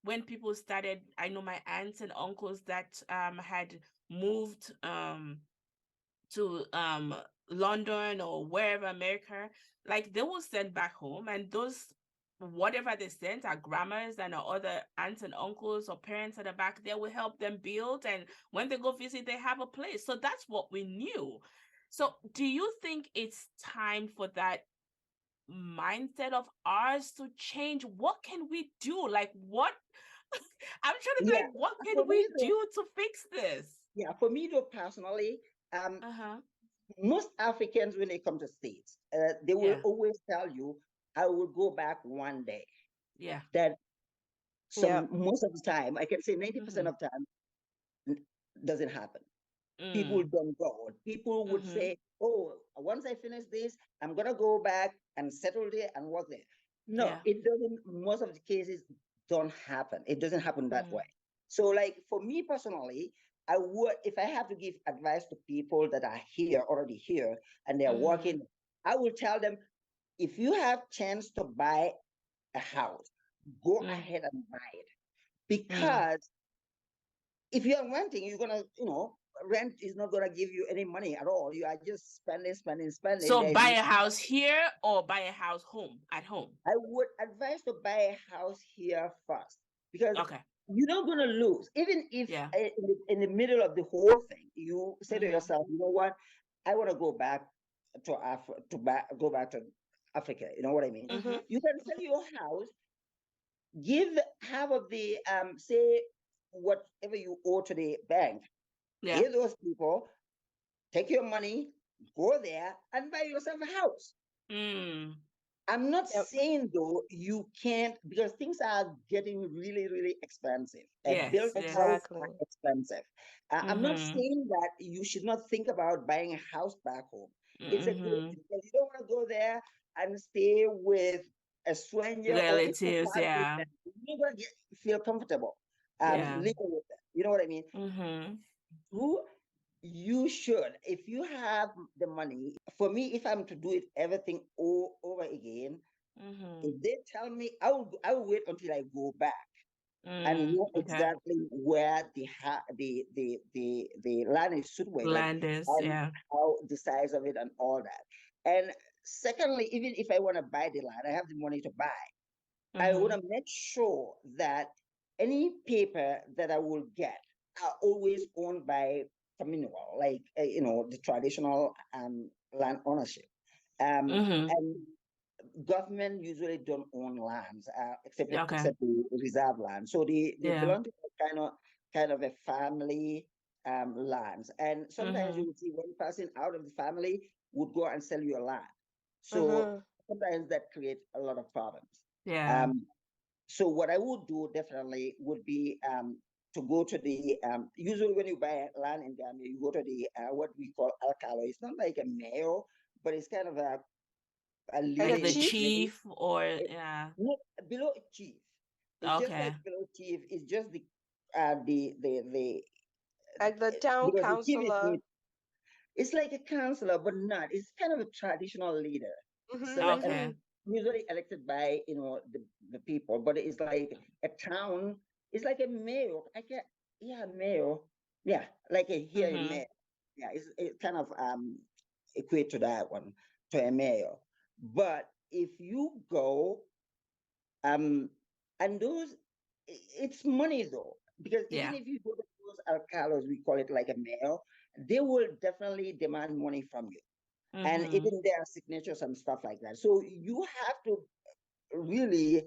when people started, I know my aunts and uncles that had moved to London or wherever, America, like they will send back home, and those whatever they sent, our grandmas and our other aunts and uncles or parents at the back, they will help them build, and when they go visit, they have a place. So that's what we knew. So do you think it's time for that mindset of ours to change? What can we do? Like what I'm trying to be Yeah, like, what can for me we though, do to fix this? personally, um, Uh-huh. most Africans, when they come to States, they will Yeah. always tell you, I will go back one day. Yeah. That Yeah. most of the time, I can say 90% Mm-hmm. of time, n- doesn't happen. People Mm. don't go. People would Mm-hmm. say, oh, once I finish this, I'm going to go back and settle there and work there. No, Yeah. it doesn't, most of the cases don't happen. It doesn't happen that Mm. way. So, like for me personally, I would, if I have to give advice to people that are here, already here, and they're Mm-hmm. working, I will tell them, if you have chance to buy a house, go Mm. ahead and buy it. Mm. Because if you're renting, you're gonna, rent is not gonna give you any money at all. You are just spending, spending, spending. So There's buy no, a house here or buy a house at home. I would advise to buy a house here first, because Okay. you're not gonna lose. Even if Yeah. in the middle of the whole thing, you say to Mm-hmm. yourself, you know what, I want to go back to go back to Africa. You know what I mean? Mm-hmm. Mm-hmm. You can sell your house, give half of the say whatever you owe to the bank, Yeah. pay those people, take your money, go there and buy yourself a house. Mm. I'm not Yep. saying though you can't, because things are getting really, really expensive. A built Yes, house yes. are Exactly. expensive. I'm not Mm-hmm. saying that you should not think about buying a house back home. It's a great Mm-hmm. thing, because you don't want to go there and stay with a stranger, or if you Relatives, start with yeah. them, you're gonna feel comfortable Yeah. living with them. You know what I mean? Mm-hmm. Who you should, if you have the money. For me, if I'm to do it everything all over again, Mm-hmm. if they tell me, I will wait until I go back and Mm. know Okay. exactly where the land is situated, Land is, and yeah. how the size of it and all that. And secondly, even if I want to buy the land, I have the money to buy. I want Mm-hmm. to make sure that any paper that I will get are always owned by familial, like the traditional land ownership. Mm-hmm. And government usually don't own lands, except Okay. except the reserve land. So they Yeah. belong to kind of a family lands. And sometimes you Mm-hmm. would see one person out of the family would go and sell you a land. So Mm-hmm. sometimes that creates a lot of problems. Yeah. Um, so what I would do definitely would be to go to the usually when you buy land in Gambia, you go to the what we call alcalo. It's not like a mayor, but it's kind of a Like leader a Like the in the chief? community. chief or It, yeah. not below a chief. It's just like Okay. below chief. It's just the Like the town because the chief is councilor? made. It's like a counselor, but not. It's kind of a traditional leader. So Mm-hmm. like Mm-hmm. Okay. usually elected by the people, but it's like a town. It's like a mayor. I can Yeah, mayor. Yeah, like a here a Mm-hmm. mayor. Yeah, it kind of equate to that one, to a mayor. But if you go um and those it's money though, because even Yeah. if you go to those alcalos, we call it like a mayor, they will definitely demand money from you, and Mm-hmm. even their signatures and stuff like that. So you have to really,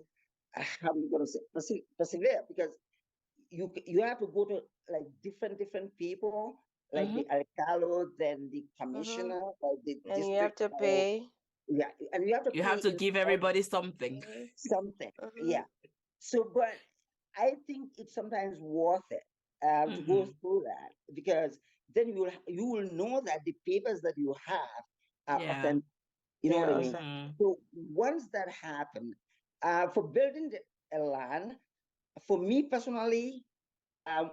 how am I going to say, persevere, because you have to go to like different people, like Mm-hmm. the alcalo, then the Mm-hmm. commissioner, like the And you have district, to pay. yeah, and you have to You pay have to in give all everybody something. something, Mm-hmm. yeah. So, but I think it's sometimes worth it to go Mm-hmm. through that, because then you will know that the papers that you have are Yeah. authentic. You know They what I are mean? Mm-hmm. authentic. So once that happened, for building a land, for me personally,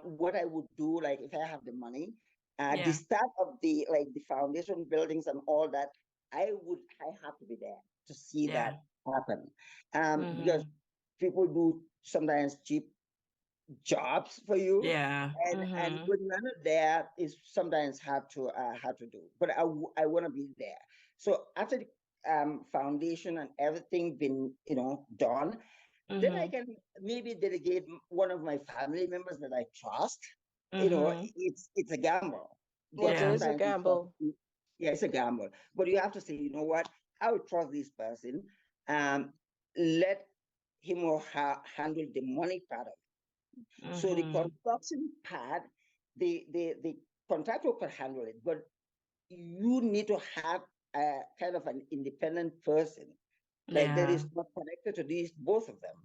what I would do, like if I have the money, the Yeah. start of the foundation buildings and all that, I have to be there to see Yeah. that happen, because Mm-hmm. people do sometimes cheap jobs for you. Yeah. And Mm-hmm. when you're not there, it's sometimes hard to do. But I want to be there. So after the foundation and everything been done, then I Mm-hmm. can maybe delegate one of my family members that I trust. Mm-hmm. It's a gamble, but Yes, it Yeah. is a sometimes gamble. yeah, it's a gamble. But you have to say, you know what, I will trust this person. Um, let him or her handle the money part of it. So the Mm-hmm. construction part, the contractor can handle it, but you need to have a kind of an independent person, like that Yeah. is not connected to these both of them,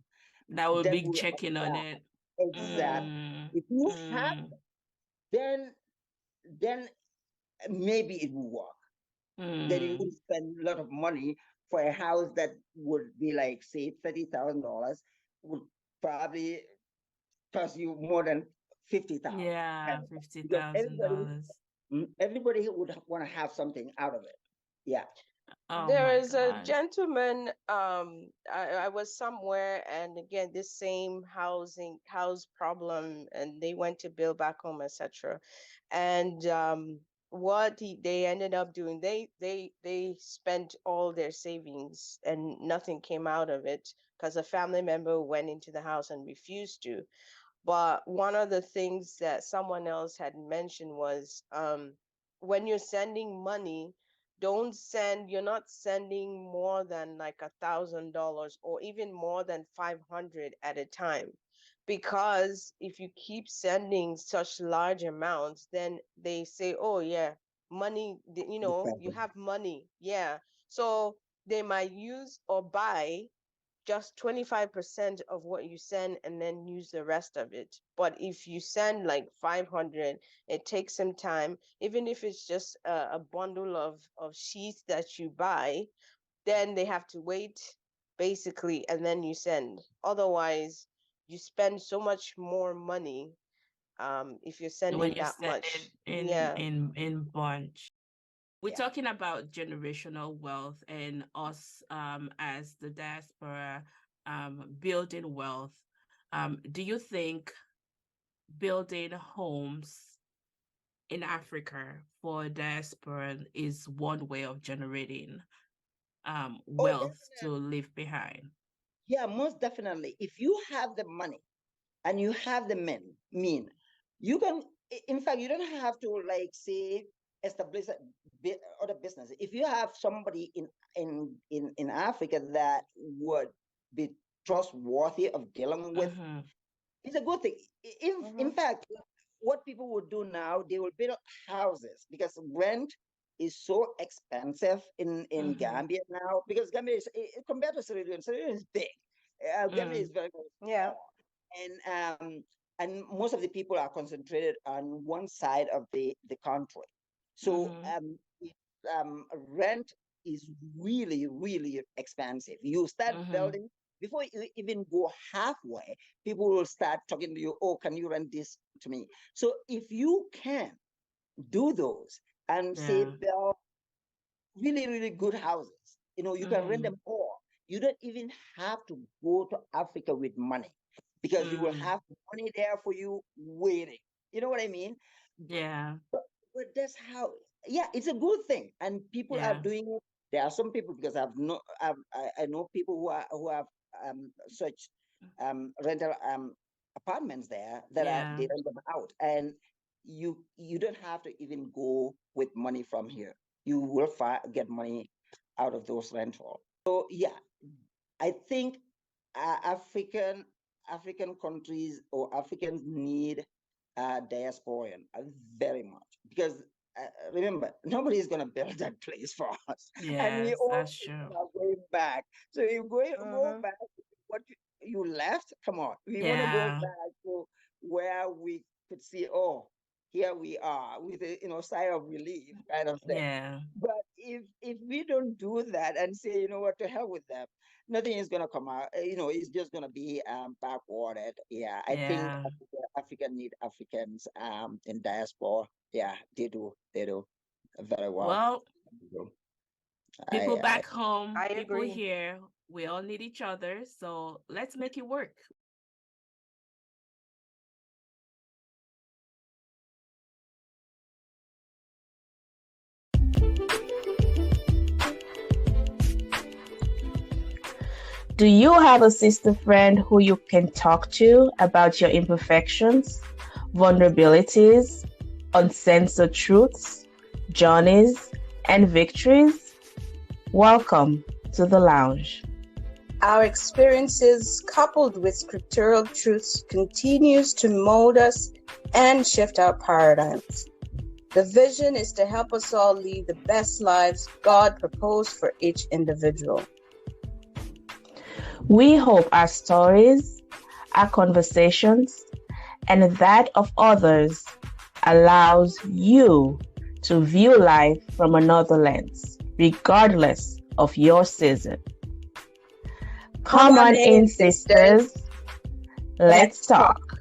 That would that be will checking on observe. it. Exactly. Mm. If you have, Mm. then then maybe it will work. Then you Mm. will spend a lot of money for a house that would be like, say, $30,000, would probably cost you more than 50,000, kind Yeah, of thing. fifty Because thousand dollars. everybody would want to have something out of it. Yeah. Oh There my is a gosh. gentleman, I was somewhere, and again, this same house problem, and they went to build back home, etc. And they ended up doing, they spent all their savings and nothing came out of it because a family member went into the house and refused to. But one of the things that someone else had mentioned was, when you're sending money, you're not sending more than like $1,000 or even more than 500 at a time. Because if you keep sending such large amounts, then they say, oh, yeah, money, The you problem. have money. Yeah. So they might use or buy just 25% of what you send and then use the rest of it. But if you send like 500, it takes some time, even if it's just a bundle of sheets that you buy, then they have to wait basically, and then you send. Otherwise, you spend so much more money if you're When sending you that send it much. Yeah. in bunch. We're Yeah. talking about generational wealth and us as the diaspora building wealth. Do you think building homes in Africa for diaspora is one way of generating Oh, wealth to leave behind? yeah, most definitely. If you have the money and you have the mean, you can, in fact, you don't have to, like, say, establish a other business. If you have somebody in Africa that would be trustworthy of dealing with, Mm-hmm. it's a good thing. In Mm-hmm. fact, what people will do now, they will build houses because rent is so expensive in Mm-hmm. Gambia now. Because Gambia is, compared to Sierra Leone is big. Gambia is Mm. very, very Yeah. small, and most of the people are concentrated on one side of the country. So Mm-hmm. rent is really, really expensive. You start Mm-hmm. building before you even go halfway, people will start talking to you. Oh, can you rent this to me? So if you can do those and say Yeah. build really, really good houses, you can rent Mm-hmm. them all. You don't even have to go to Africa with money because you will Mm. have money there for you waiting. You know what I mean? Yeah. But that's how, yeah, it's a good thing, and people are Yeah. doing it. There are some people, because I know people who have such rental apartments there that are Yeah. they rent them out, and you don't have to even go with money from here. You will get money out of those rental. So yeah, I think African countries or Africans need diasporan very much, because remember, nobody is going to build that place for us, and we Yes, all that's true. are going back. So you go Mm-hmm. back, what you left. Come on, we want to go Yeah. back to where we could see. Oh, here we are with a sigh of relief, kind of thing. Yeah. But if we don't do that and say, you know what, to hell with them, nothing is gonna come out. It's just gonna be backwarded. Yeah, I think Yeah. Africa need Africans in diaspora. Yeah, they do. They do very well. Well, So people I back home, I people agree. here, we all need each other. So let's make it work. Do you have a sister friend who you can talk to about your imperfections, vulnerabilities, uncensored truths, journeys, and victories? Welcome to the lounge. Our experiences, coupled with scriptural truths, continues to mold us and shift our paradigms. The vision is to help us all lead the best lives God proposed for each individual. We hope our stories, our conversations, and that of others allows you to view life from another lens, regardless of your season. Come on in, sisters. Let's talk.